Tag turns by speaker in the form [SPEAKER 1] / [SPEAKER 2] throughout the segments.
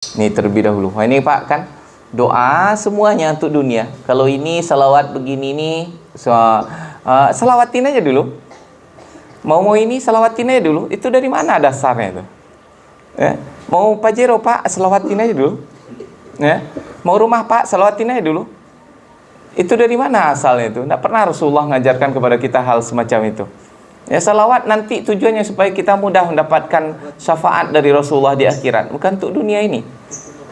[SPEAKER 1] Ini terlebih dahulu. Wah, ini Pak kan doa semuanya untuk dunia. Kalau ini salawat begini nih, salawatin aja dulu. Mau ini salawatin aja dulu. Itu dari mana dasarnya itu? Ya. Mau Pajero Pak, salawatin aja dulu. Ya. Mau rumah Pak, salawatin aja dulu. Itu dari mana asalnya itu? Tidak pernah Rasulullah mengajarkan kepada kita hal semacam itu. Ya, salawat nanti tujuannya supaya kita mudah mendapatkan syafaat dari Rasulullah di akhirat, bukan untuk dunia ini.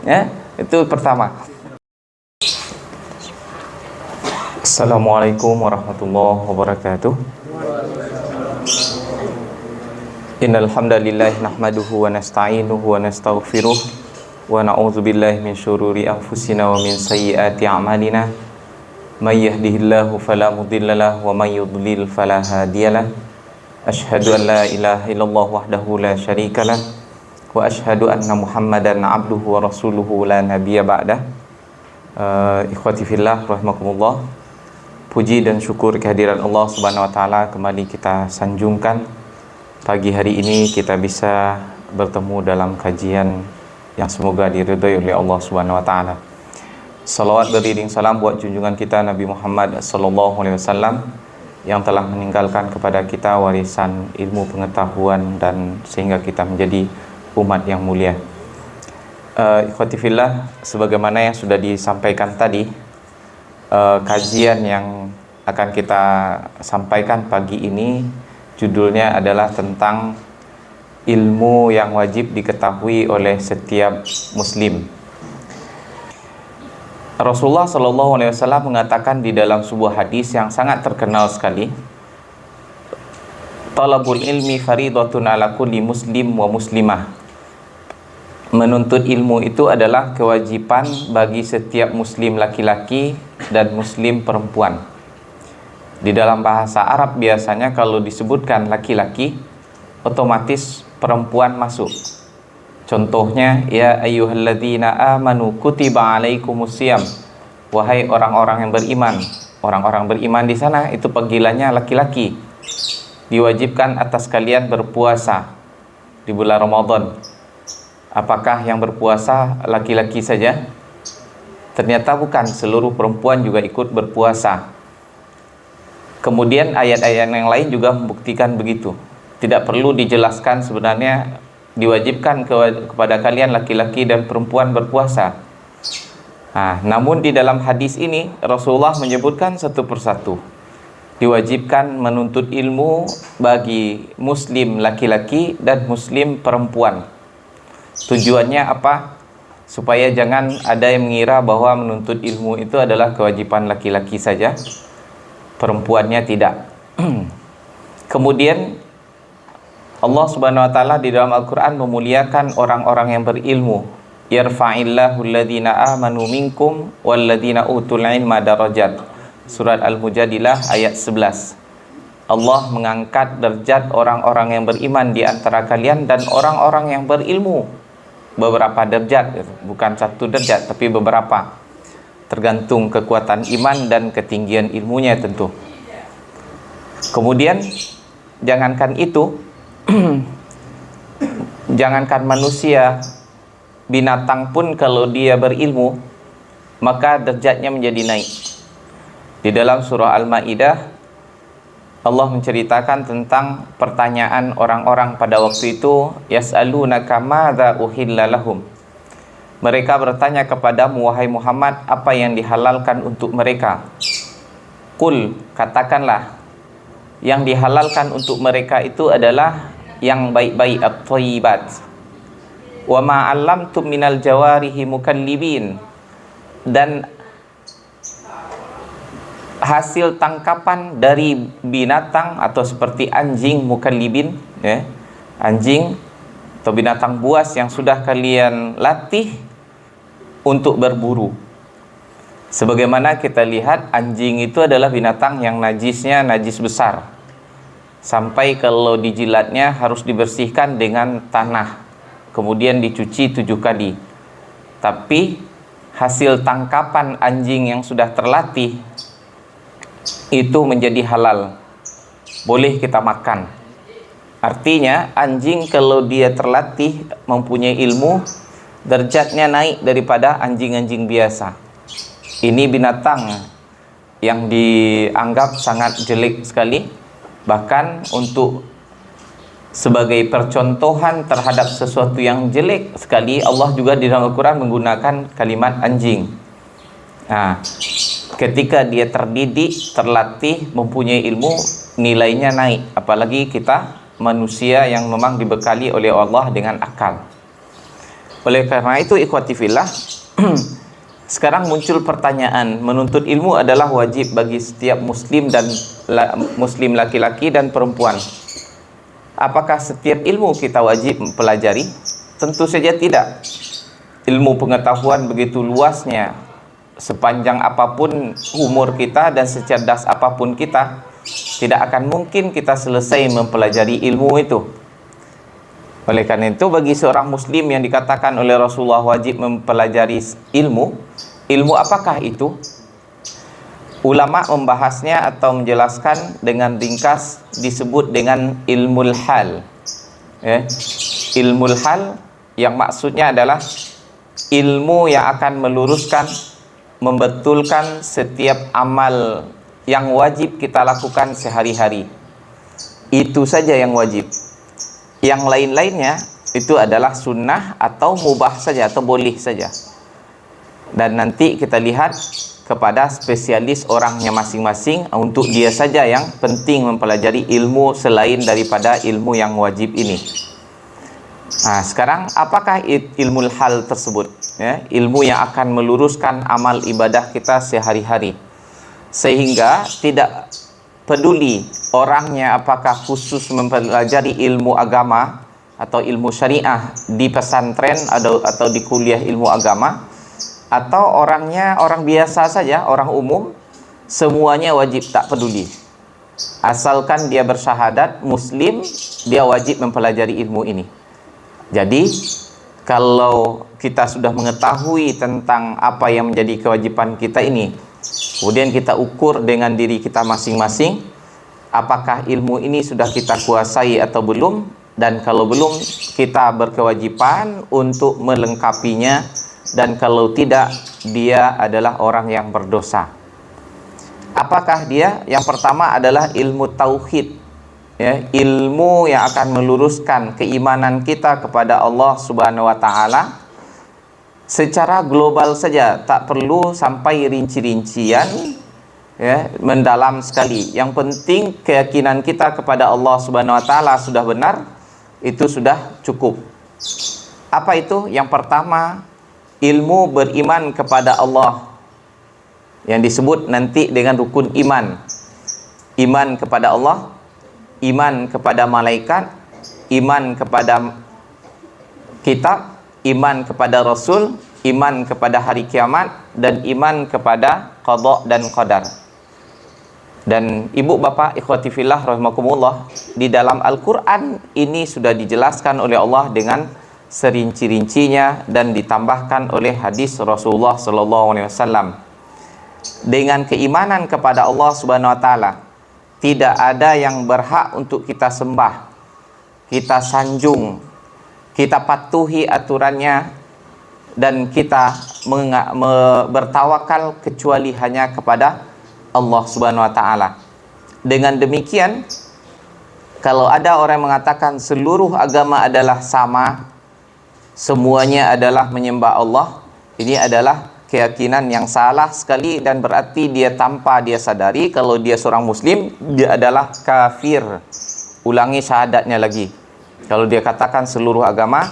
[SPEAKER 1] Ya, itu pertama. Assalamualaikum warahmatullahi wabarakatuh. Innal hamdalillah nahmaduhu wa nasta'inuhu wa nastaghfiruh wa na'udzu billahi min syururi anfusina wa min sayyiati a'malina. May yahdihillahu fala mudhillalah wa may yudlil fala hadiyalah. Asyhadu an la ilaha illallah wahdahu la syarikalah wa asyhadu anna Muhammadan abduhu wa rasuluhu la nabiyya ba'dah. Ikhwati fillah rahimakumullah. Puji dan syukur kehadiran Allah Subhanahu wa taala kembali kita sanjungkan. Pagi hari ini kita bisa bertemu dalam kajian yang semoga diridhai oleh Allah Subhanahu wa taala. Salawat beriring salam buat junjungan kita Nabi Muhammad sallallahu alaihi wasallam yang telah meninggalkan kepada kita warisan ilmu pengetahuan dan sehingga kita menjadi umat yang mulia. Ikhwati fillah, sebagaimana yang sudah disampaikan tadi, kajian yang akan kita sampaikan pagi ini judulnya adalah tentang ilmu yang wajib diketahui oleh setiap muslim. Rasulullah Shallallahu Alaihi Wasallam mengatakan di dalam sebuah hadis yang sangat terkenal sekali, talabul ilmi faridatun ala kulli muslim wa muslimah. Menuntut ilmu itu adalah kewajiban bagi setiap muslim laki-laki dan muslim perempuan. Di dalam bahasa Arab biasanya kalau disebutkan laki-laki, otomatis perempuan masuk. Contohnya, ya ayyuhalladzina amanu kutiba alaikumusiyam. Wahai orang-orang yang beriman. Orang-orang beriman di sana itu panggilannya laki-laki. Diwajibkan atas kalian berpuasa di bulan Ramadan. Apakah yang berpuasa laki-laki saja? Ternyata bukan, seluruh perempuan juga ikut berpuasa. Kemudian ayat-ayat yang lain juga membuktikan begitu. Tidak perlu dijelaskan sebenarnya diwajibkan kepada kalian laki-laki dan perempuan berpuasa. Namun di dalam hadis ini Rasulullah menyebutkan satu persatu. Diwajibkan menuntut ilmu bagi muslim laki-laki dan muslim perempuan. Tujuannya apa? Supaya jangan ada yang mengira bahwa menuntut ilmu itu adalah kewajiban laki-laki saja, perempuannya tidak. Kemudian Allah Subhanahu wa taala di dalam Al-Qur'an memuliakan orang-orang yang berilmu. Yarfa'illahu alladhina amanu minkum walladhina utul ilma darajat. Surat Al-Mujadilah ayat 11. Allah mengangkat derajat orang-orang yang beriman di antara kalian dan orang-orang yang berilmu. Beberapa derajat, bukan satu derajat tapi beberapa. Tergantung kekuatan iman dan ketinggian ilmunya tentu. Kemudian jangankan itu, jangankan manusia, binatang pun kalau dia berilmu maka derajatnya menjadi naik. Di dalam surah Al-Maidah Allah menceritakan tentang pertanyaan orang-orang pada waktu itu, yas'alunaka madza uhilla lahum. Mereka bertanya kepadamu wahai Muhammad, apa yang dihalalkan untuk mereka? Qul, katakanlah, yang dihalalkan untuk mereka itu adalah yang baik-baik, at-thayyibat. Wa ma 'allamtum minal jawarihi mukallibin, dan hasil tangkapan dari binatang atau seperti anjing mukallibin, ya, anjing atau binatang buas yang sudah kalian latih untuk berburu. Sebagaimana kita lihat, anjing itu adalah binatang yang najisnya najis besar, sampai kalau dijilatnya harus dibersihkan dengan tanah, kemudian dicuci 7 kali. Tapi hasil tangkapan anjing yang sudah terlatih itu menjadi halal, boleh kita makan. Artinya anjing kalau dia terlatih, mempunyai ilmu, derajatnya naik daripada anjing-anjing biasa. Ini binatang yang dianggap sangat jelek sekali, bahkan untuk sebagai percontohan terhadap sesuatu yang jelek sekali, Allah juga di dalam Al-Quran menggunakan kalimat anjing. Nah, ketika dia terdidik, terlatih, mempunyai ilmu, nilainya naik. Apalagi kita manusia yang memang dibekali oleh Allah dengan akal. Oleh karena itu, ikhwati fillah, sekarang muncul pertanyaan, menuntut ilmu adalah wajib bagi setiap muslim dan muslim laki-laki dan perempuan. Apakah setiap ilmu kita wajib mempelajari? Tentu saja tidak. Ilmu pengetahuan begitu luasnya, sepanjang apapun umur kita dan secerdas apapun kita, tidak akan mungkin kita selesai mempelajari ilmu itu. Oleh karena itu, bagi seorang muslim yang dikatakan oleh Rasulullah wajib mempelajari ilmu apakah itu? Ulama membahasnya atau menjelaskan dengan ringkas disebut dengan ilmul hal. Ilmul hal yang maksudnya adalah ilmu yang akan meluruskan, membetulkan setiap amal yang wajib kita lakukan sehari-hari. Itu saja yang wajib. Yang lain-lainnya itu adalah sunnah atau mubah saja atau boleh saja. Dan nanti kita lihat kepada spesialis orangnya masing-masing, untuk dia saja yang penting mempelajari ilmu selain daripada ilmu yang wajib ini. Nah, sekarang apakah ilmul hal tersebut? Ilmu yang akan meluruskan amal ibadah kita sehari-hari, sehingga tidak peduli orangnya apakah khusus mempelajari ilmu agama atau ilmu syariah di pesantren atau di kuliah ilmu agama, atau orangnya orang biasa saja, orang umum, semuanya wajib, tak peduli. Asalkan dia bersyahadat muslim, dia wajib mempelajari ilmu ini. Jadi kalau kita sudah mengetahui tentang apa yang menjadi kewajiban kita ini, kemudian kita ukur dengan diri kita masing-masing, apakah ilmu ini sudah kita kuasai atau belum, dan kalau belum, kita berkewajiban untuk melengkapinya, dan kalau tidak, dia adalah orang yang berdosa. Apakah dia? Yang pertama adalah ilmu tauhid, ilmu yang akan meluruskan keimanan kita kepada Allah Subhanahu wa Ta'ala secara global saja, tak perlu sampai rinci-rincian, mendalam sekali. Yang penting keyakinan kita kepada Allah Subhanahu wa Ta'ala sudah benar, itu sudah cukup. Apa itu? Yang pertama, ilmu beriman kepada Allah, yang disebut nanti dengan rukun iman. Iman kepada Allah, iman kepada malaikat, iman kepada kitab, iman kepada Rasul, iman kepada hari kiamat, dan iman kepada qada dan qadar. Dan ibu bapak ikhwati fillah rahimakumullah, di dalam Al-Quran ini sudah dijelaskan oleh Allah dengan serinci-rincinya dan ditambahkan oleh hadis Rasulullah SAW. Dengan keimanan kepada Allah Subhanahu wa Ta'ala, tidak ada yang berhak untuk kita sembah, kita sanjung, kita patuhi aturannya, dan kita bertawakal kecuali hanya kepada Allah Subhanahu wa Ta'ala. Dengan demikian, kalau ada orang yang mengatakan seluruh agama adalah sama, semuanya adalah menyembah Allah, ini adalah keyakinan yang salah sekali, dan berarti dia tanpa dia sadari kalau dia seorang muslim, dia adalah kafir. Ulangi syahadatnya lagi. Kalau dia katakan seluruh agama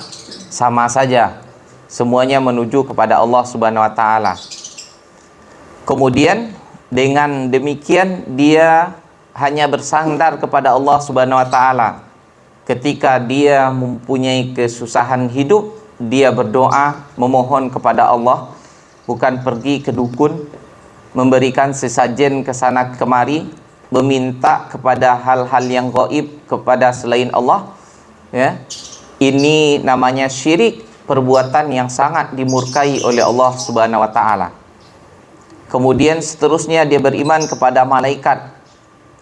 [SPEAKER 1] sama saja, semuanya menuju kepada Allah Subhanahu wa Ta'ala, kemudian dengan demikian dia hanya bersandar kepada Allah Subhanahu wa Ta'ala. Ketika dia mempunyai kesusahan hidup, dia berdoa, memohon kepada Allah, bukan pergi ke dukun, memberikan sesajen ke sana kemari, meminta kepada hal-hal yang gaib kepada selain Allah. Ini namanya syirik, perbuatan yang sangat dimurkai oleh Allah Subhanahu wa Ta'ala. Kemudian seterusnya dia beriman kepada malaikat,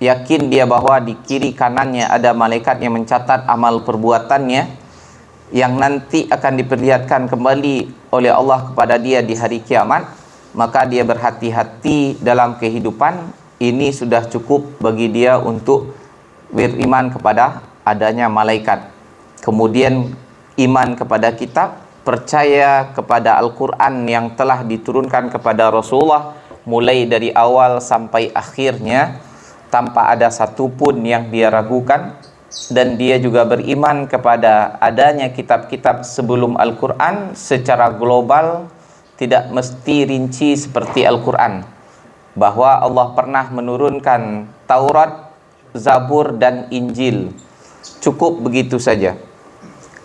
[SPEAKER 1] yakin dia bahwa di kiri kanannya ada malaikat yang mencatat amal perbuatannya. yang nanti akan diperlihatkan kembali oleh Allah kepada dia di hari kiamat, maka dia berhati-hati dalam kehidupan. Ini sudah cukup bagi dia untuk beriman kepada adanya malaikat. Kemudian iman kepada kitab, percaya kepada Al-Quran yang telah diturunkan kepada Rasulullah mulai dari awal sampai akhirnya tanpa ada satupun yang dia ragukan. Dan dia juga beriman kepada adanya kitab-kitab sebelum Al-Quran secara global, tidak mesti rinci seperti Al-Quran, bahwa Allah pernah menurunkan Taurat, Zabur, dan Injil. Cukup begitu saja.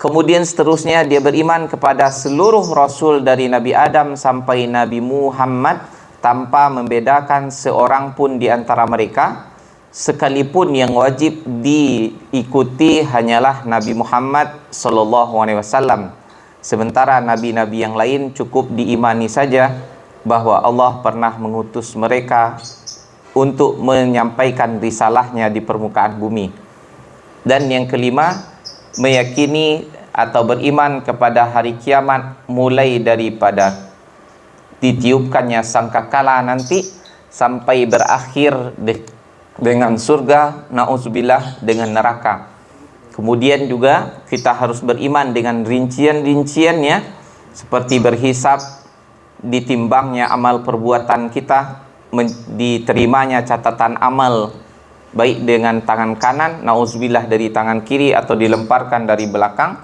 [SPEAKER 1] Kemudian seterusnya dia beriman kepada seluruh Rasul dari Nabi Adam sampai Nabi Muhammad tanpa membedakan seorang pun di antara mereka, sekalipun yang wajib diikuti hanyalah Nabi Muhammad SAW. Sementara nabi-nabi yang lain cukup diimani saja bahwa Allah pernah mengutus mereka untuk menyampaikan risalahnya di permukaan bumi. Dan yang kelima, meyakini atau beriman kepada hari kiamat, mulai daripada ditiupkannya sangkakala nanti sampai berakhir dengan surga, na'udzubillah, dengan neraka. Kemudian juga kita harus beriman dengan rincian-rinciannya, seperti berhisab, ditimbangnya amal perbuatan kita, diterimanya catatan amal baik dengan tangan kanan, na'udzubillah, dari tangan kiri atau dilemparkan dari belakang.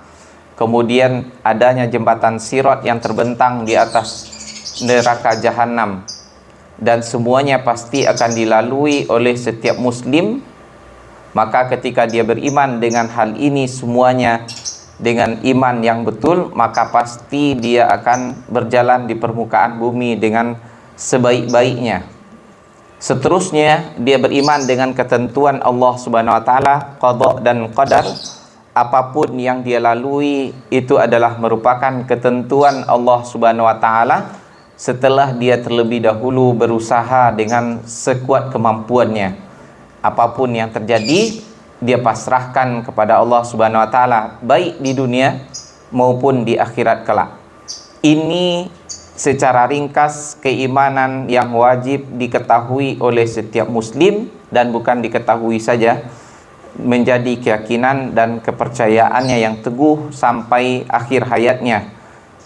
[SPEAKER 1] Kemudian adanya jembatan Sirat yang terbentang di atas neraka Jahannam, dan semuanya pasti akan dilalui oleh setiap muslim. Maka ketika dia beriman dengan hal ini semuanya dengan iman yang betul, maka pasti dia akan berjalan di permukaan bumi dengan sebaik-baiknya. Seterusnya dia beriman dengan ketentuan Allah Subhanahu wa taala, qada dan qadar. Apapun yang dia lalui itu adalah merupakan ketentuan Allah Subhanahu wa taala, setelah dia terlebih dahulu berusaha dengan sekuat kemampuannya. Apapun yang terjadi, dia pasrahkan kepada Allah Subhanahu wa taala, baik di dunia maupun di akhirat kelak. Ini secara ringkas keimanan yang wajib diketahui oleh setiap muslim, dan bukan diketahui saja, menjadi keyakinan dan kepercayaannya yang teguh sampai akhir hayatnya.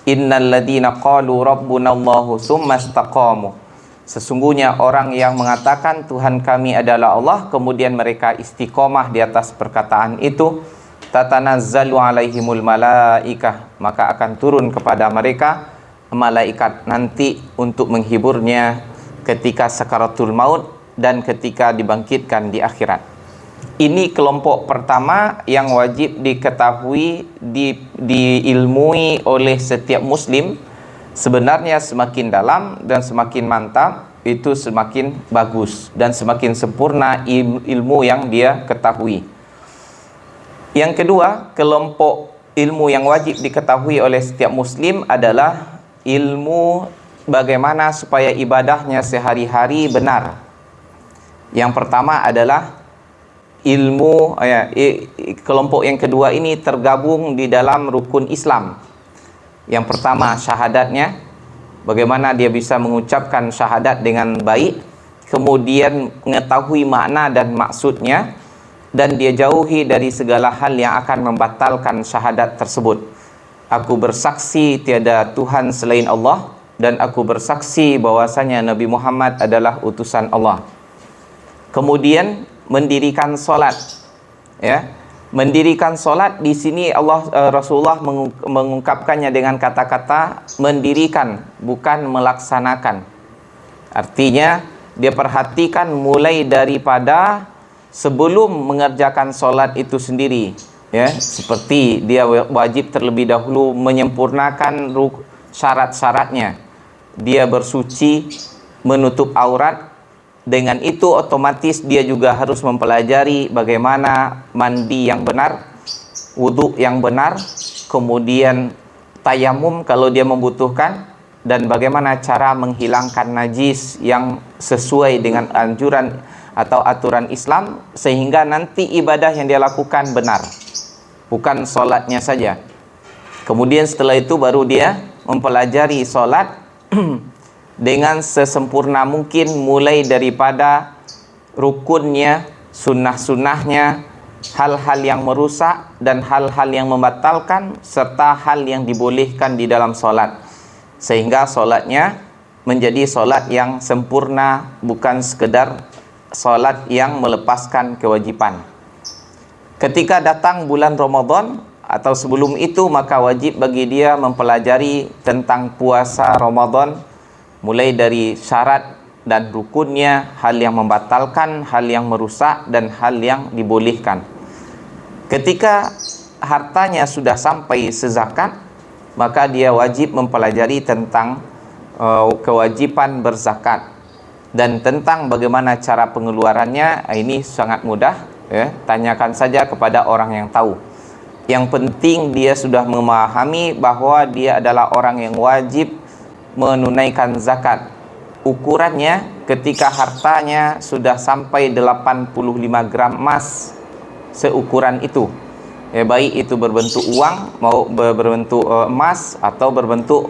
[SPEAKER 1] Innal ladzina qalu rabbunallahu tsumma istaqamu. Sesungguhnya orang yang mengatakan Tuhan kami adalah Allah, kemudian mereka istiqomah di atas perkataan itu, tatanazzalu alaihimul malaikah, maka akan turun kepada mereka malaikat nanti untuk menghiburnya ketika sakaratul maut dan ketika dibangkitkan di akhirat. Ini kelompok pertama yang wajib diketahui, diilmui oleh setiap muslim. Sebenarnya semakin dalam dan semakin mantap, itu semakin bagus dan semakin sempurna ilmu yang dia ketahui. Yang kedua, kelompok ilmu yang wajib diketahui oleh setiap muslim adalah ilmu bagaimana supaya ibadahnya sehari-hari benar. Yang pertama adalah ilmu kelompok yang kedua ini tergabung di dalam rukun Islam. Yang pertama syahadatnya, bagaimana dia bisa mengucapkan syahadat dengan baik, kemudian mengetahui makna dan maksudnya, dan dia jauhi dari segala hal yang akan membatalkan syahadat tersebut. Aku bersaksi tiada Tuhan selain Allah, dan aku bersaksi bahwasanya Nabi Muhammad adalah utusan Allah. Kemudian mendirikan solat, ya. Mendirikan solat di sini Rasulullah mengungkapkannya dengan kata-kata mendirikan, bukan melaksanakan. Artinya dia perhatikan mulai daripada sebelum mengerjakan solat itu sendiri, ya. Seperti dia wajib terlebih dahulu menyempurnakan syarat-syaratnya. Dia bersuci, menutup aurat. Dengan itu otomatis dia juga harus mempelajari bagaimana mandi yang benar, wudhu yang benar, kemudian tayamum kalau dia membutuhkan, dan bagaimana cara menghilangkan najis yang sesuai dengan anjuran atau aturan Islam, sehingga nanti ibadah yang dia lakukan benar, bukan sholatnya saja. Kemudian setelah itu baru dia mempelajari solat dengan sesempurna mungkin, mulai daripada rukunnya, sunnah-sunnahnya, hal-hal yang merusak dan hal-hal yang membatalkan, serta hal yang dibolehkan di dalam solat, sehingga solatnya menjadi solat yang sempurna, bukan sekedar solat yang melepaskan kewajiban. Ketika datang bulan Ramadan atau sebelum itu, maka wajib bagi dia mempelajari tentang puasa Ramadan, mulai dari syarat dan rukunnya, hal yang membatalkan, hal yang merusak, dan hal yang dibolehkan. Ketika hartanya sudah sampai sezakat, maka dia wajib mempelajari tentang kewajiban berzakat dan tentang bagaimana cara pengeluarannya. Ini sangat mudah, ya. Tanyakan saja kepada orang yang tahu. Yang penting dia sudah memahami bahwa dia adalah orang yang wajib menunaikan zakat. Ukurannya ketika hartanya sudah sampai 85 gram emas, seukuran itu, ya, baik itu berbentuk uang mau berbentuk emas atau berbentuk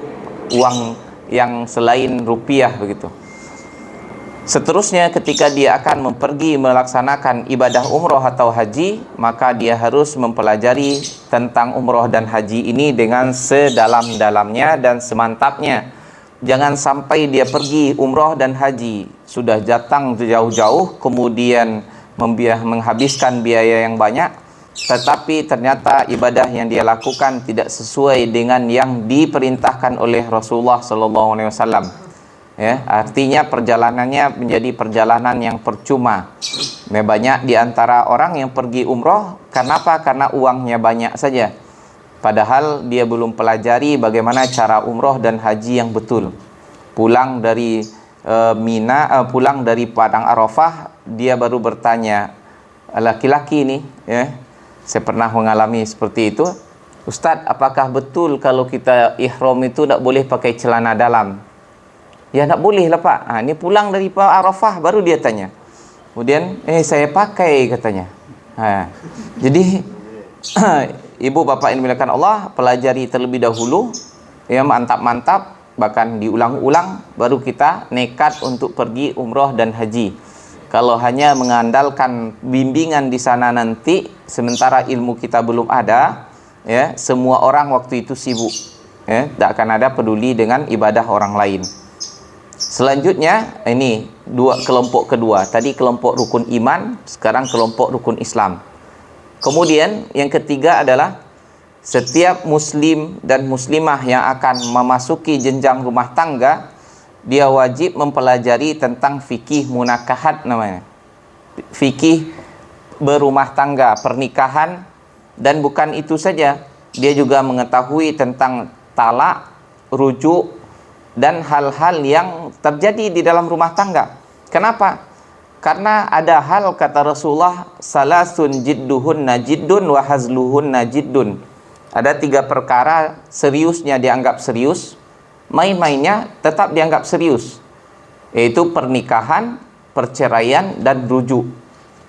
[SPEAKER 1] uang yang selain rupiah begitu. Seterusnya, ketika dia akan pergi melaksanakan ibadah umroh atau haji, maka dia harus mempelajari tentang umroh dan haji ini dengan sedalam-dalamnya dan semantapnya. Jangan sampai dia pergi umroh dan haji, sudah datang jauh-jauh, kemudian menghabiskan biaya yang banyak, tetapi ternyata ibadah yang dia lakukan tidak sesuai dengan yang diperintahkan oleh Rasulullah SAW. Ya, artinya perjalanannya menjadi perjalanan yang percuma. Banyak di antara orang yang pergi umroh, kenapa? Karena uangnya banyak saja, padahal dia belum pelajari bagaimana cara umroh dan haji yang betul. Pulang dari pulang dari Padang Arafah, dia baru bertanya, laki-laki ini, ya, saya pernah mengalami seperti itu, Ustadz, apakah betul kalau kita ihram itu tak boleh pakai celana dalam? Ya, tak boleh lah Pak. Ini pulang dari Arafah baru dia tanya. Kemudian saya pakai katanya. Jadi ibu bapak yang dimuliakan Allah, pelajari terlebih dahulu, ya, mantap-mantap, bahkan diulang-ulang, baru kita nekat untuk pergi umroh dan haji. Kalau hanya mengandalkan bimbingan di sana nanti, sementara ilmu kita belum ada, ya, semua orang waktu itu sibuk, ya, tak akan ada peduli dengan ibadah orang lain. Selanjutnya, ini kelompok kedua. Tadi kelompok rukun iman, sekarang kelompok rukun Islam. Kemudian yang ketiga adalah setiap muslim dan muslimah yang akan memasuki jenjang rumah tangga, dia wajib mempelajari tentang fikih munakahat namanya. Fikih berumah tangga, pernikahan, dan bukan itu saja, dia juga mengetahui tentang talak, rujuk, dan hal-hal yang terjadi di dalam rumah tangga. Kenapa? Karena ada hal, kata Rasulullah, salasun jidduhunna jiddun wa hazluhunna jiddun. Ada 3 perkara seriusnya dianggap serius, main-mainnya tetap dianggap serius, yaitu pernikahan, perceraian, dan rujuk.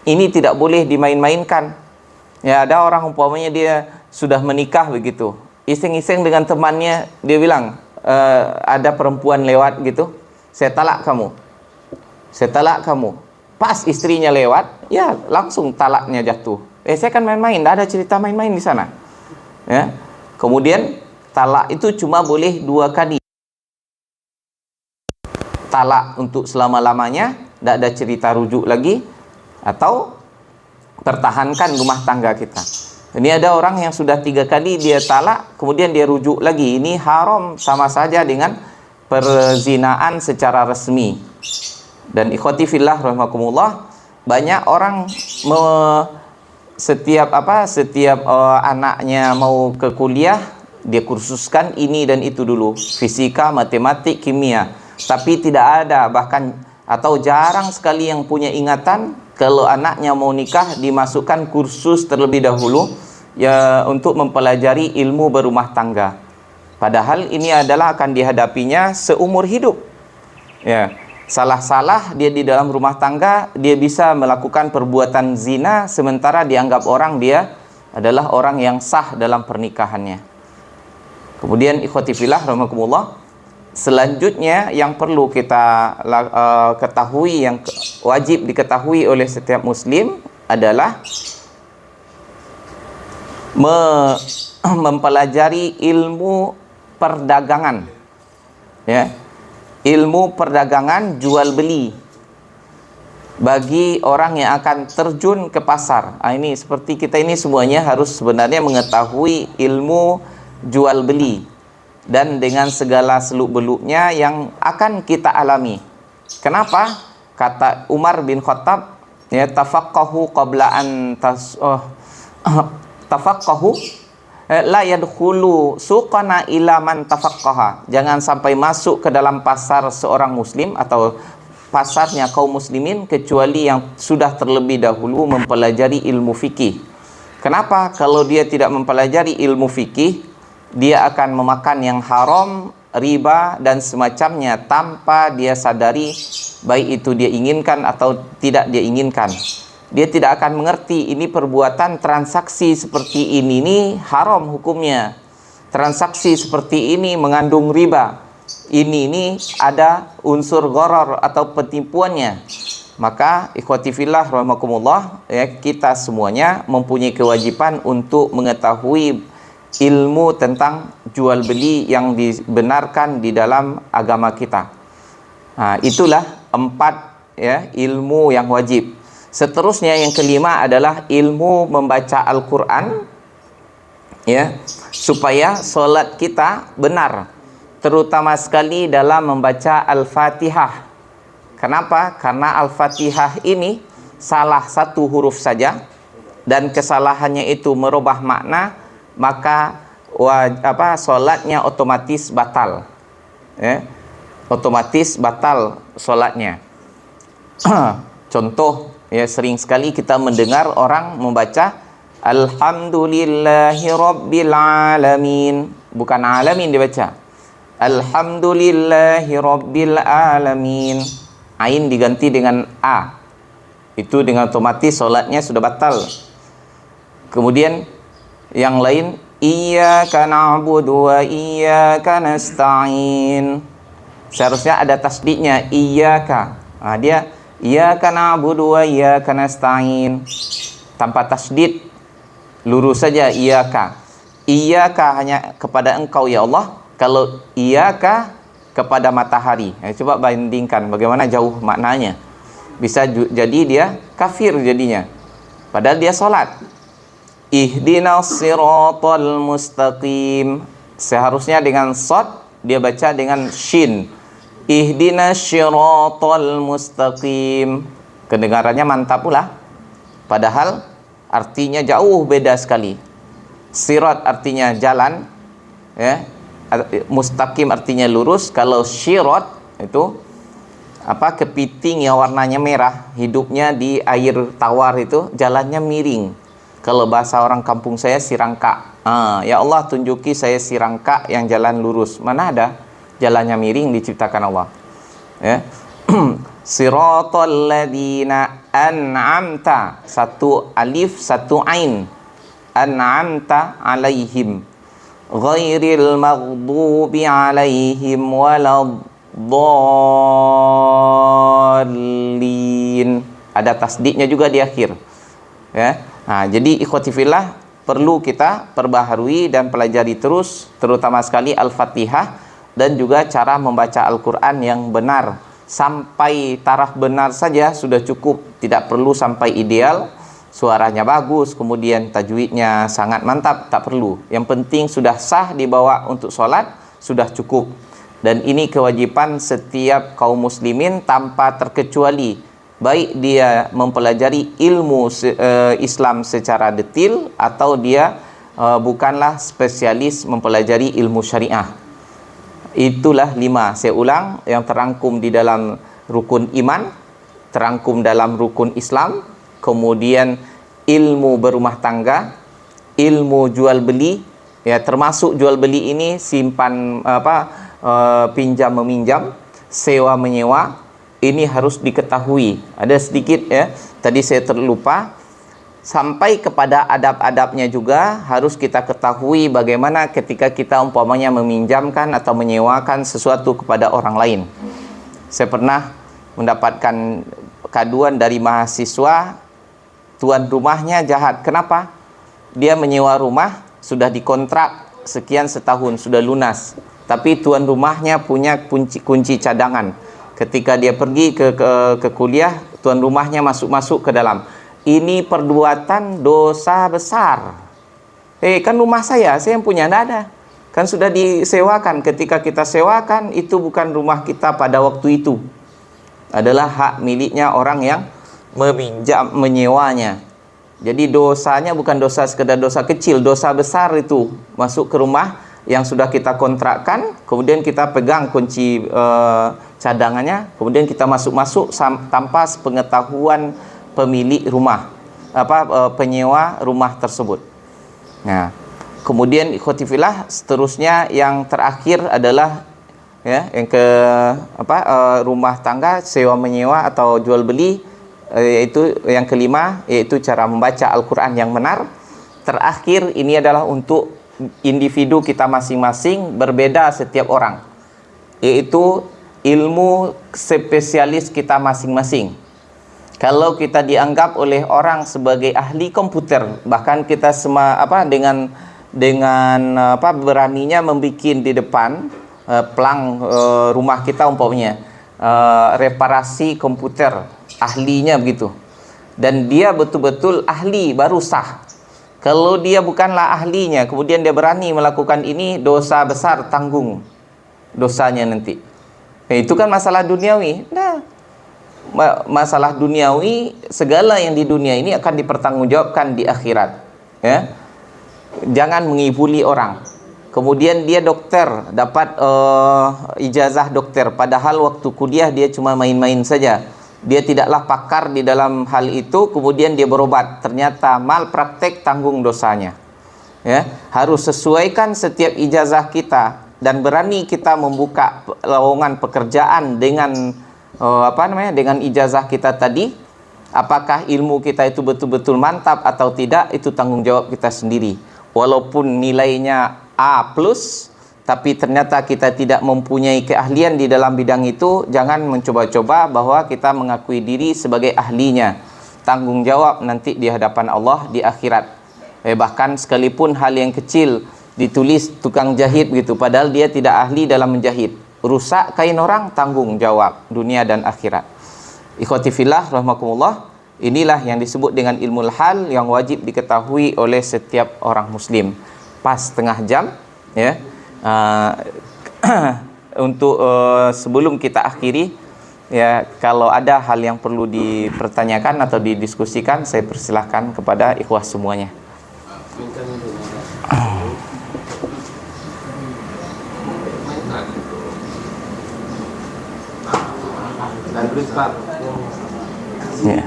[SPEAKER 1] Ini tidak boleh dimain-mainkan. Ya, ada orang umpamanya dia sudah menikah begitu, iseng-iseng dengan temannya, dia bilang, ada perempuan lewat gitu, saya talak kamu, saya talak kamu. Pas istrinya lewat, ya langsung talaknya jatuh. Saya kan main-main, tidak ada cerita main-main di sana, ya. Kemudian talak itu cuma boleh 2 kali, talak untuk selama-lamanya, tidak ada cerita rujuk lagi, atau pertahankan rumah tangga kita. Ini ada orang yang sudah 3 kali dia talak, kemudian dia rujuk lagi. Ini haram, sama saja dengan perzinaan secara resmi. Dan ikhwati fillah rahimakumullah, banyak orang setiap anaknya mau ke kuliah, dia kursuskan ini dan itu dulu, fisika, matematik, kimia, tapi tidak ada, bahkan atau jarang sekali yang punya ingatan kalau anaknya mau nikah dimasukkan kursus terlebih dahulu, ya, untuk mempelajari ilmu berumah tangga. Padahal ini adalah akan dihadapinya seumur hidup. Ya, salah-salah dia di dalam rumah tangga, dia bisa melakukan perbuatan zina, sementara dianggap orang dia adalah orang yang sah dalam pernikahannya. Kemudian ikhwati fillah rahimakumullah, selanjutnya yang perlu kita ketahui, yang wajib diketahui oleh setiap muslim adalah mempelajari ilmu perdagangan, ya, ilmu perdagangan jual beli bagi orang yang akan terjun ke pasar. Ini seperti kita ini semuanya harus sebenarnya mengetahui ilmu jual beli dan dengan segala seluk-beluknya yang akan kita alami. Kenapa? Kata Umar bin Khattab, ya, tafaqqahu qabla an tafaqqahu la yadkhulu suqana ila man tafaqqaha. Jangan sampai masuk ke dalam pasar seorang muslim atau pasarnya kaum muslimin kecuali yang sudah terlebih dahulu mempelajari ilmu fikih. Kenapa? Kalau dia tidak mempelajari ilmu fikih, dia akan memakan yang haram, riba dan semacamnya tanpa dia sadari, baik itu dia inginkan atau tidak dia inginkan. Dia tidak akan mengerti ini perbuatan transaksi seperti ini nih haram hukumnya. Transaksi seperti ini mengandung riba. Ini ada unsur gharar atau penipuannya. Maka ikhwati fillah rahimakumullah, ya, kita semuanya mempunyai kewajiban untuk mengetahui ilmu tentang jual beli yang dibenarkan di dalam agama kita. Itulah 4, ya, ilmu yang wajib. Seterusnya yang kelima adalah ilmu membaca Al-Quran, ya, supaya solat kita benar, terutama sekali dalam membaca Al-Fatihah. Kenapa? Karena Al-Fatihah ini salah satu huruf saja dan kesalahannya itu merubah makna, maka solatnya otomatis batal, ya, otomatis batal solatnya. Contoh, ya, sering sekali kita mendengar orang membaca Alhamdulillahi Rabbil Alamin, bukan alamin dibaca, Alhamdulillahi Rabbil Alamin, ain diganti dengan a, itu dengan otomatis solatnya sudah batal. Kemudian yang lain, Iyyaka na'budu wa iyyaka nasta'in, seharusnya ada tasdidnya, iyyaka. Dia Iyyaka na'budu wa iyyaka nasta'in tanpa tasdid, lurus saja iyyaka. Iyyaka hanya kepada engkau ya Allah. Kalau iyyaka kepada matahari, coba bandingkan bagaimana jauh maknanya. Bisa jadi dia kafir jadinya, padahal dia salat. Ihdinas siratal mustaqim, seharusnya dengan shad, dia baca dengan shin. Ihdinas siratal mustaqim, kedengarannya mantap pula, padahal artinya jauh beda sekali. Sirat artinya jalan, ya, mustaqim artinya lurus. Kalau syirat itu kepiting yang warnanya merah, hidupnya di air tawar, itu jalannya miring. Kalau bahasa orang kampung saya sirangka. Ya Allah, tunjuki saya sirangka yang jalan lurus. Mana ada jalannya miring diciptakan Allah, ya. Siratal ladzina an'amta, satu alif satu ain, an'amta alaihim ghairil maghdubi alaihim waladdallin, ada tasdidnya juga di akhir, ya. Jadi ikhwati fillah, perlu kita perbaharui dan pelajari terus, terutama sekali Al-Fatihah dan juga cara membaca Al-Quran yang benar. Sampai taraf benar saja sudah cukup, tidak perlu sampai ideal, suaranya bagus, kemudian tajwidnya sangat mantap, tak perlu. Yang penting sudah sah dibawa untuk sholat, sudah cukup. Dan ini kewajiban setiap kaum muslimin tanpa terkecuali, baik dia mempelajari ilmu Islam secara detil atau dia bukanlah spesialis mempelajari ilmu syariah. Itulah 5, saya ulang, yang terangkum di dalam rukun iman, terangkum dalam rukun Islam, kemudian ilmu berumah tangga, ilmu jual beli, ya, termasuk jual beli ini simpan pinjam meminjam, sewa menyewa, ini harus diketahui. Ada sedikit, ya, tadi saya terlupa, sampai kepada adab-adabnya juga harus kita ketahui bagaimana ketika kita umpamanya meminjamkan atau menyewakan sesuatu kepada orang lain. Saya pernah mendapatkan kaduan dari mahasiswa, tuan rumahnya jahat. Kenapa? Dia menyewa rumah, sudah dikontrak sekian setahun, sudah lunas, tapi tuan rumahnya punya kunci cadangan. Ketika dia pergi ke kuliah, tuan rumahnya masuk ke dalam. Ini perbuatan dosa besar. Kan rumah saya yang punya, tidak ada. Kan sudah disewakan. Ketika kita sewakan, itu bukan rumah kita pada waktu itu. Adalah hak miliknya orang yang menyewanya. Jadi dosanya bukan dosa sekedar dosa kecil, dosa besar itu. Masuk ke rumah yang sudah kita kontrakkan, kemudian kita pegang kunci cadangannya, kemudian kita masuk tanpa pengetahuan pemilik rumah, penyewa rumah tersebut. Nah, kemudian ikhwatifillah, seterusnya yang terakhir adalah yang ke rumah tangga, sewa menyewa atau jual beli, yaitu yang kelima, yaitu cara membaca Al-Quran yang benar. Terakhir, ini adalah untuk individu kita masing-masing, berbeda setiap orang, yaitu ilmu spesialis kita masing-masing. Kalau kita dianggap oleh orang sebagai ahli komputer, bahkan kita dengan beraninya membuat di depan pelang rumah kita umpamanya reparasi komputer, ahlinya begitu, dan dia betul-betul ahli baru sah. Kalau dia bukanlah ahlinya, kemudian dia berani melakukan ini, dosa besar, tanggung dosanya nanti. Itu kan masalah duniawi. Nah, masalah duniawi, segala yang di dunia ini akan dipertanggungjawabkan di akhirat. Ya, jangan mengibuli orang. Kemudian dia dokter, dapat ijazah dokter, padahal waktu kuliah dia cuma main-main saja. Dia tidaklah pakar di dalam hal itu, kemudian dia berobat, ternyata malpraktek, tanggung dosanya. Ya, harus sesuaikan setiap ijazah kita dan berani kita membuka lowongan pekerjaan dengan dengan ijazah kita tadi. Apakah ilmu kita itu betul-betul mantap atau tidak, itu tanggung jawab kita sendiri. Walaupun nilainya A+, tapi ternyata kita tidak mempunyai keahlian di dalam bidang itu, jangan mencoba-coba bahwa kita mengakui diri sebagai ahlinya. Tanggung jawab nanti di hadapan Allah di akhirat. Bahkan sekalipun hal yang kecil ditulis tukang jahit begitu, padahal dia tidak ahli dalam menjahit, rusak kain orang, tanggung jawab dunia dan akhirat. Ikhwati fillah rahimakumullah, inilah yang disebut dengan ilmu hal yang wajib diketahui oleh setiap orang muslim. Pas setengah jam ya. Untuk sebelum kita akhiri ya, kalau ada hal yang perlu dipertanyakan atau didiskusikan, saya persilahkan kepada ikhwah semuanya. Ya.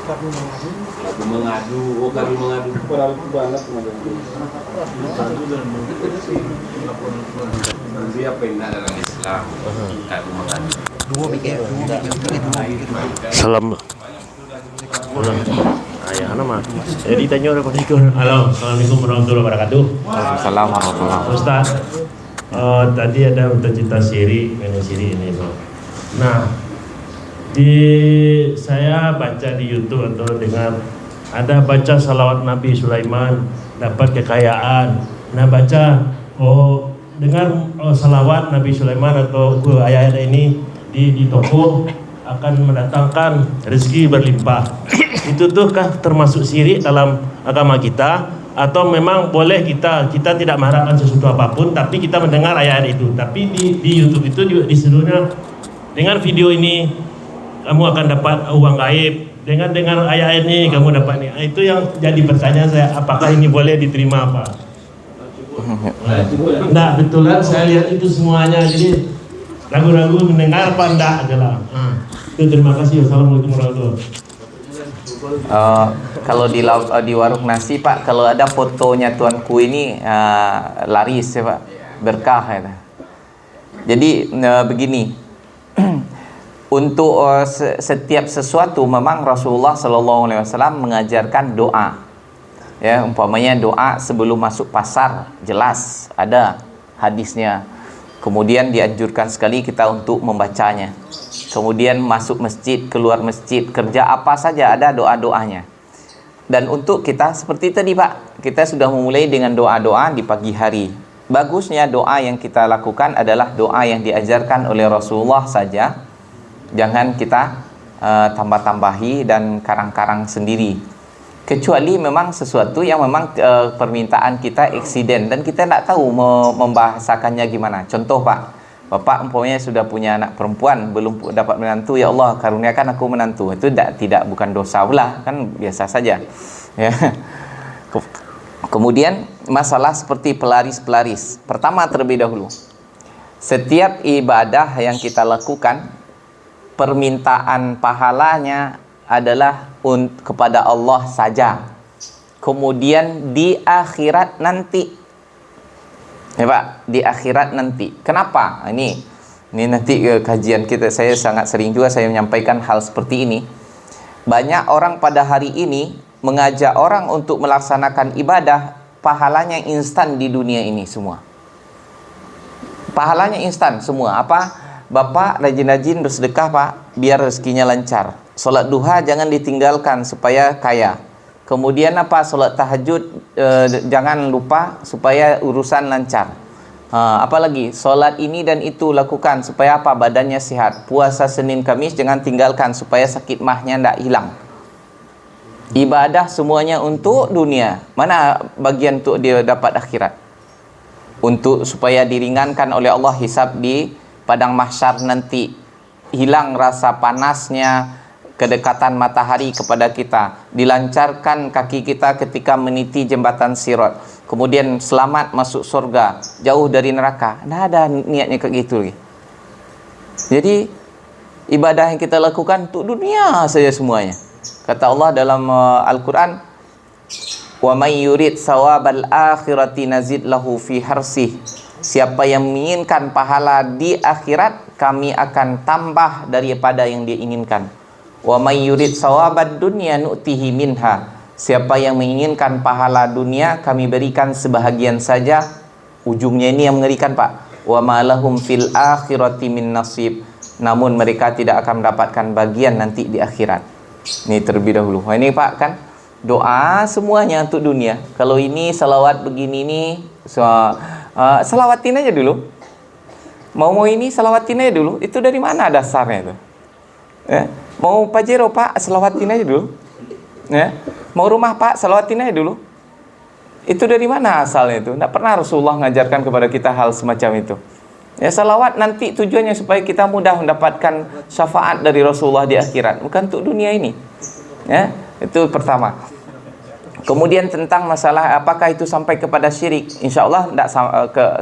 [SPEAKER 2] Kami mengadu banget dia pernah dalam Islam kami mengadu
[SPEAKER 3] salam ayah nama jadi tanya orang pada ikut. Halo, assalamualaikum warahmatullahi wabarakatuh.
[SPEAKER 1] Waalaikumsalam warahmatullahi wabarakatuh.
[SPEAKER 3] Ustaz, tadi ada cerita siri ini tuh. Nah, saya baca di YouTube atau dengar ada baca salawat Nabi Sulaiman dapat kekayaan. Nah, baca dengar salawat Nabi Sulaiman atau ayat ini di toko akan mendatangkan rezeki berlimpah. Itu tuh kah termasuk syirik dalam agama kita, atau memang boleh kita tidak mengharapkan sesuatu apapun tapi kita mendengar ayat itu, tapi di YouTube itu disuruhnya dengan video ini kamu akan dapat uang gaib, dengan ayat ini kamu dapat nih. Itu yang jadi pertanyaan saya, apakah ini boleh diterima apa? Nah, betulan saya lihat itu semuanya, jadi ragu-ragu mendengar apa enggak adalah. Itu terima kasih. Assalamualaikum warahmatullahi wabarakatuh.
[SPEAKER 1] Kalau di warung nasi Pak, kalau ada fotonya tuanku ini laris ya Pak, berkah ya. Jadi begini, Untuk setiap sesuatu memang Rasulullah Sallallahu Alaihi Wasallam mengajarkan doa. Ya, umpamanya doa sebelum masuk pasar, jelas ada hadisnya. Kemudian dianjurkan sekali kita untuk membacanya. Kemudian masuk masjid, keluar masjid, kerja apa saja ada doa-doanya. Dan untuk kita seperti tadi Pak, kita sudah memulai dengan doa-doa di pagi hari. Bagusnya doa yang kita lakukan adalah doa yang diajarkan oleh Rasulullah saja. Jangan kita tambah-tambahi dan karang-karang sendiri. Kecuali memang sesuatu yang memang permintaan kita eksiden dan kita tidak tahu membahasakannya gimana. Contoh Pak, Bapak umpamanya sudah punya anak perempuan, belum dapat menantu, ya Allah karuniakan aku menantu. Itu tidak bukan dosa pula, kan biasa saja. Ya. Kemudian masalah seperti pelaris-pelaris. Pertama terlebih dahulu, setiap ibadah yang kita lakukan, permintaan pahalanya adalah kepada Allah saja. Kemudian di akhirat nanti, ya Pak, di akhirat nanti. Kenapa? Ini nanti kajian kita, saya sangat sering juga saya menyampaikan hal seperti ini. Banyak orang pada hari ini mengajak orang untuk melaksanakan ibadah, pahalanya instan di dunia ini semua. Pahalanya instan semua. Apa? Bapak rajin-rajin bersedekah Pak, biar rezekinya lancar. Solat duha jangan ditinggalkan supaya kaya. Kemudian apa? Solat tahajud jangan lupa supaya urusan lancar. Apalagi solat ini dan itu lakukan supaya apa? Badannya sehat. Puasa Senin Kamis jangan tinggalkan supaya sakit mahnya tidak hilang. Ibadah semuanya untuk dunia. Mana bagian untuk dia dapat akhirat? Untuk supaya diringankan oleh Allah hisab di padang mahsyar nanti, hilang rasa panasnya kedekatan matahari kepada kita, dilancarkan kaki kita ketika meniti jembatan Sirat, kemudian selamat masuk surga, jauh dari neraka. Nah, ada niatnya kayak gitu lagi. Jadi ibadah yang kita lakukan untuk dunia saja semuanya. Kata Allah dalam Al-Quran, wa may yurid sawabal akhirati nazid lahu fi harsih. Siapa yang menginginkan pahala di akhirat, kami akan tambah daripada yang dia inginkan. Wa may yurid sawabad dunya nu'tihi minha. Siapa yang menginginkan pahala dunia, kami berikan sebahagian saja. Ujungnya ini yang mengerikan Pak. Wa ma lahum fil akhirati min nasib. Namun mereka tidak akan mendapatkan bagian nanti di akhirat. Ini terlebih dahulu. Ini Pak kan doa semuanya untuk dunia. Kalau ini salawat begini nih, salawatin aja dulu. Mau ini salawatin aja dulu. Itu dari mana dasarnya itu? Ya. Mau pajero Pak, salawatin aja dulu. Ya. Mau rumah Pak, salawatin aja dulu. Itu dari mana asalnya itu? Tidak pernah Rasulullah mengajarkan kepada kita hal semacam itu. Ya, salawat nanti tujuannya supaya kita mudah mendapatkan syafaat dari Rasulullah di akhirat, bukan untuk dunia ini. Ya, itu pertama. Kemudian tentang masalah apakah itu sampai kepada syirik, insya Allah tidak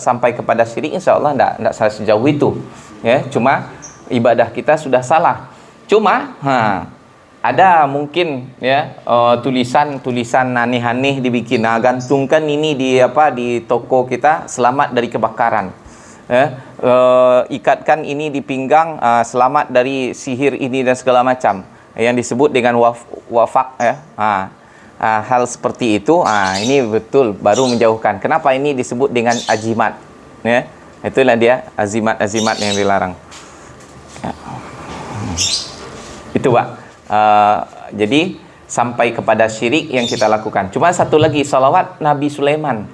[SPEAKER 1] sampai kepada syirik, insya Allah tidak sejauh itu. Ya, cuma ibadah kita sudah salah. Cuma ada mungkin ya tulisan aneh-aneh dibikin, gantungkan ini di toko kita, selamat dari kebakaran. Ya, ikatkan ini di pinggang, selamat dari sihir ini dan segala macam yang disebut dengan wafak ya. Hal seperti itu, ini betul baru menjauhkan. Kenapa ini disebut dengan azimat? Ya, itulah dia azimat yang dilarang. Ya. Itu Pak. Jadi sampai kepada syirik yang kita lakukan. Cuma satu lagi, salawat Nabi Sulaiman.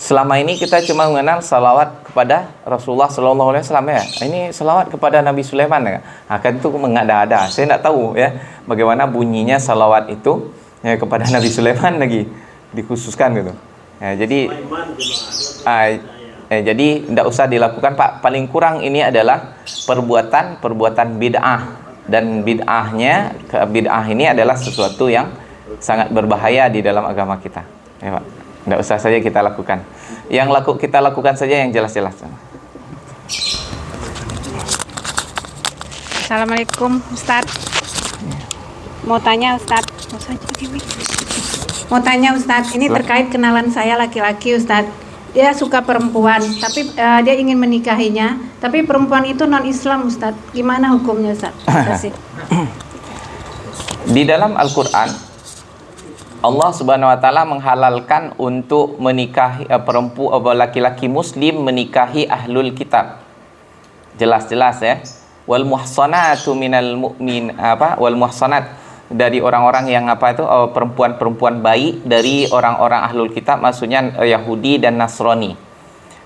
[SPEAKER 1] Selama ini kita cuma mengenal salawat kepada Rasulullah Sallallahu Alaihi Wasallam ya. Ini salawat kepada Nabi Sulaiman ya. Kan itu mengada-ada. Saya tidak tahu ya bagaimana bunyinya salawat itu ya kepada Nabi Sulaiman lagi dikhususkan gitu. Ya, jadi jadi tidak usah dilakukan Pak. Paling kurang ini adalah perbuatan bid'ah, dan bid'ah ini adalah sesuatu yang sangat berbahaya di dalam agama kita. Ya Pak. Tidak usah saja kita lakukan. Yang kita lakukan saja yang jelas-jelas.
[SPEAKER 4] Assalamualaikum Ustadz. Mau tanya Ustadz. Mau tanya Ustadz, ini terkait kenalan saya laki-laki Ustadz. dia suka perempuan, tapi dia ingin menikahinya, tapi perempuan itu non Islam, Ustaz. Gimana hukumnya, Ustaz? Terima kasih.
[SPEAKER 1] Di dalam Al-Quran, Allah Subhanahu wa taala menghalalkan untuk menikahi perempuan laki-laki muslim menikahi ahlul kitab. Jelas-jelas ya. Wal muhsanatu minal mu'min wal muhsanat, dari orang-orang yang perempuan-perempuan baik dari orang-orang ahlul kitab, maksudnya Yahudi dan Nasrani.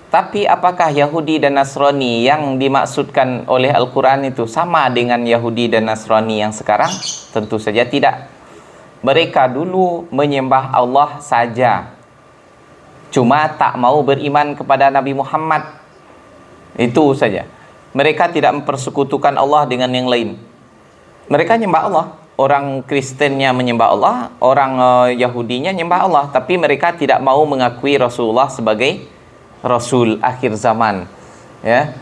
[SPEAKER 1] Tapi apakah Yahudi dan Nasrani yang dimaksudkan oleh Al-Quran itu sama dengan Yahudi dan Nasrani yang sekarang? Tentu saja tidak. Mereka dulu menyembah Allah saja, cuma tak mau beriman kepada Nabi Muhammad. Itu saja. Mereka tidak mempersekutukan Allah dengan yang lain. Mereka nyembah Allah. Orang Kristennya menyembah Allah, orang Yahudinya nyembah Allah, tapi mereka tidak mau mengakui Rasulullah sebagai Rasul akhir zaman. Ya,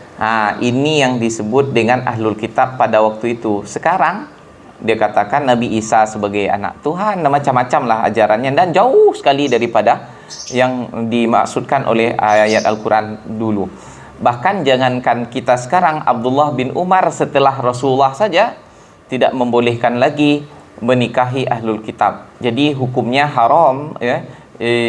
[SPEAKER 1] ini yang disebut dengan ahlul kitab pada waktu itu. Sekarang dia katakan Nabi Isa sebagai anak Tuhan, macam-macam lah ajarannya, dan jauh sekali daripada yang dimaksudkan oleh ayat Al-Quran dulu. Bahkan jangankan kita sekarang, Abdullah bin Umar setelah Rasulullah saja tidak membolehkan lagi menikahi ahlul kitab. Jadi hukumnya haram ya,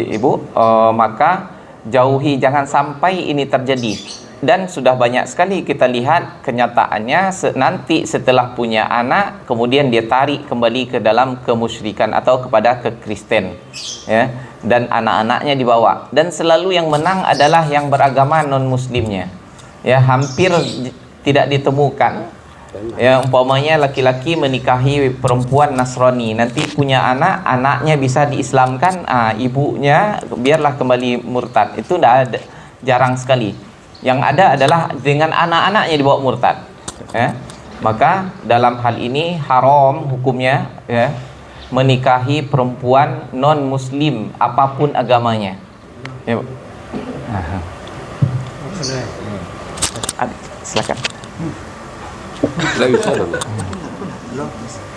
[SPEAKER 1] Ibu. Maka jauhi, jangan sampai ini terjadi. Dan sudah banyak sekali kita lihat kenyataannya, nanti setelah punya anak kemudian dia tarik kembali ke dalam kemusyrikan atau kepada kekristen ya, dan anak-anaknya dibawa, dan selalu yang menang adalah yang beragama non muslimnya ya. Hampir tidak ditemukan ya, umpamanya laki-laki menikahi perempuan Nasrani, nanti punya anak, anaknya bisa diislamkan, ibunya biarlah kembali murtad. Itu tidak ada, jarang sekali. Yang ada adalah dengan anak-anaknya dibawa murtad ya. Maka dalam hal ini haram hukumnya ya, menikahi perempuan non muslim apapun agamanya ya. Silakan.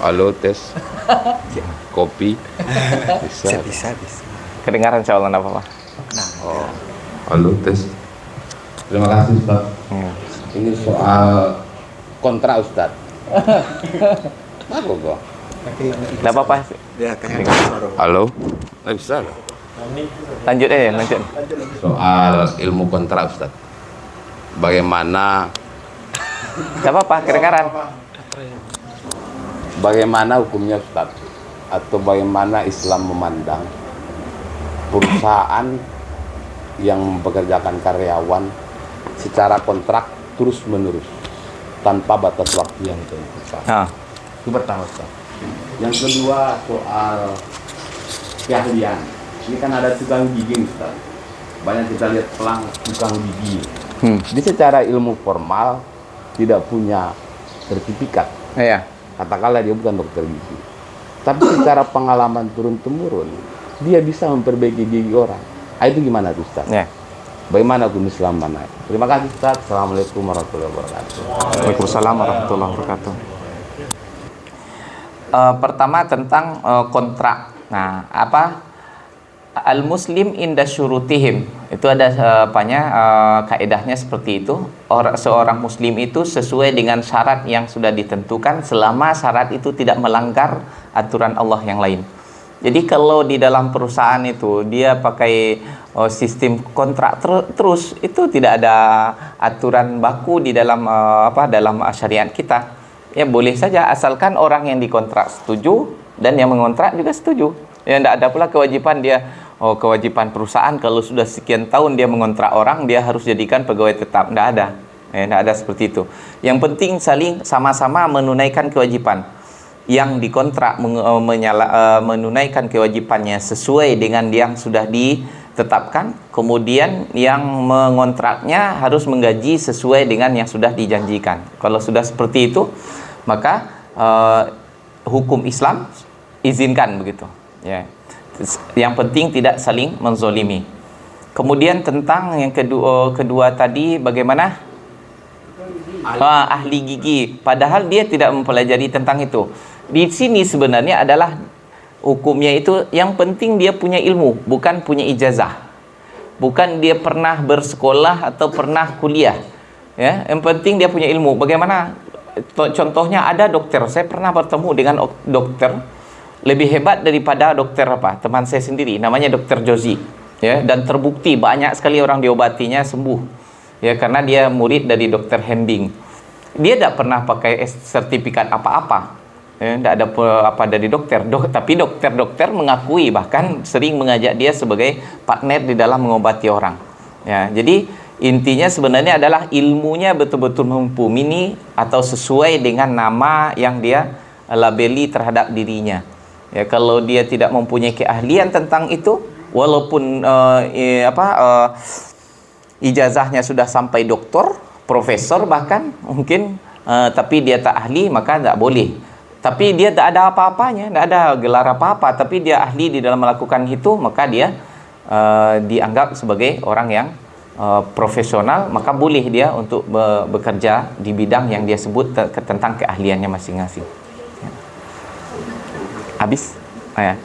[SPEAKER 2] Halo, tes. Kopi. Bisa.
[SPEAKER 1] Kedengaran insyaallah, enggak apa-apa.
[SPEAKER 2] Oh. Halo, tes. Terima kasih, Ustaz. Ini soal kontrak, Ustaz. Aku kok.
[SPEAKER 1] Enggak apa-apa.
[SPEAKER 2] Halo. Nggak bisa.
[SPEAKER 1] Lanjut aja, lanjut.
[SPEAKER 2] Soal ilmu kontrak, Ustaz. Bagaimana
[SPEAKER 1] Kedengaran.
[SPEAKER 2] Bagaimana hukumnya, Ustaz? Atau bagaimana Islam memandang perusahaan yang mempekerjakan karyawan secara kontrak terus menerus tanpa batas waktu yang tentu. Itu pertama, Ustaz. Yang kedua soal keahlian. Ini kan ada tukang gigi, Ustaz. Banyak kita lihat pelang tukang gigi. Jadi secara ilmu formal tidak punya sertifikat.
[SPEAKER 1] Iya.
[SPEAKER 2] Katakanlah dia bukan dokter gigi. Tapi secara pengalaman turun-temurun dia bisa memperbaiki gigi orang. Itu gimana tuh, Ustaz?
[SPEAKER 1] Ya.
[SPEAKER 2] Bagaimana hukum Islam mana? Terima kasih, Ustaz. Assalamualaikum warahmatullahi wabarakatuh.
[SPEAKER 1] Waalaikumsalam warahmatullahi wabarakatuh. Pertama tentang kontrak. Nah, al-muslim inda syurutihim. Itu ada kaedahnya seperti itu. Seorang muslim itu sesuai dengan syarat yang sudah ditentukan selama syarat itu tidak melanggar aturan Allah yang lain. Jadi kalau di dalam perusahaan itu dia pakai sistem kontrak terus, itu tidak ada aturan baku di dalam dalam syariat kita. Ya boleh saja asalkan orang yang dikontrak setuju dan yang mengontrak juga setuju. Ya tidak ada pula kewajiban dia, kewajiban perusahaan kalau sudah sekian tahun dia mengontrak orang dia harus jadikan pegawai tetap. Tidak ada. Ya, tidak ada seperti itu. Yang penting saling sama-sama menunaikan kewajiban. Yang dikontrak menunaikan kewajibannya sesuai dengan yang sudah ditetapkan, kemudian yang mengontraknya harus menggaji sesuai dengan yang sudah dijanjikan. Kalau sudah seperti itu, maka hukum Islam izinkan begitu ya. Yang penting tidak saling menzolimi. Kemudian tentang yang kedua tadi bagaimana ahli gigi, padahal dia tidak mempelajari tentang itu. Di sini sebenarnya adalah hukumnya itu yang penting dia punya ilmu, bukan punya ijazah. bukan dia pernah bersekolah atau pernah kuliah. Ya, yang penting dia punya ilmu. Bagaimana? Contohnya ada dokter. Saya pernah bertemu dengan dokter lebih hebat daripada dokter teman saya sendiri, namanya Dokter Jozi. Ya, dan terbukti banyak sekali orang diobatinya sembuh. Ya, karena dia murid dari Dokter Hembing. Dia tidak pernah pakai sertifikat apa-apa. Ya, tidak ada apa dari dokter. Tapi dokter-dokter mengakui, bahkan sering mengajak dia sebagai partner di dalam mengobati orang. Ya, jadi intinya sebenarnya adalah ilmunya betul-betul mumpuni atau sesuai dengan nama yang dia labeli terhadap dirinya. Ya, kalau dia tidak mempunyai keahlian tentang itu, walaupun ijazahnya sudah sampai doktor, profesor bahkan mungkin, tapi dia tak ahli, maka tak boleh. Tapi dia tak ada apa-apanya, tak ada gelar apa-apa, tapi dia ahli di dalam melakukan itu, maka dia dianggap sebagai orang yang profesional, maka boleh dia untuk bekerja di bidang yang dia sebut tentang keahliannya masing-masing. Ya. Habis? Ya.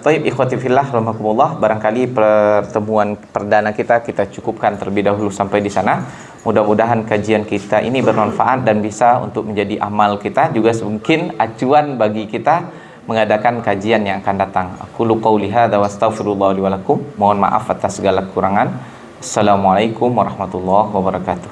[SPEAKER 1] Taib ikhwati fillah rahimakumullah, barangkali pertemuan perdana kita cukupkan terlebih dahulu sampai di sana. Mudah-mudahan kajian kita ini bermanfaat dan bisa untuk menjadi amal kita, juga mungkin acuan bagi kita mengadakan kajian yang akan datang. Aku qouli hadza wa astaghfirullah li wa lakum. Mohon maaf atas segala kekurangan. Assalamualaikum warahmatullahi wabarakatuh.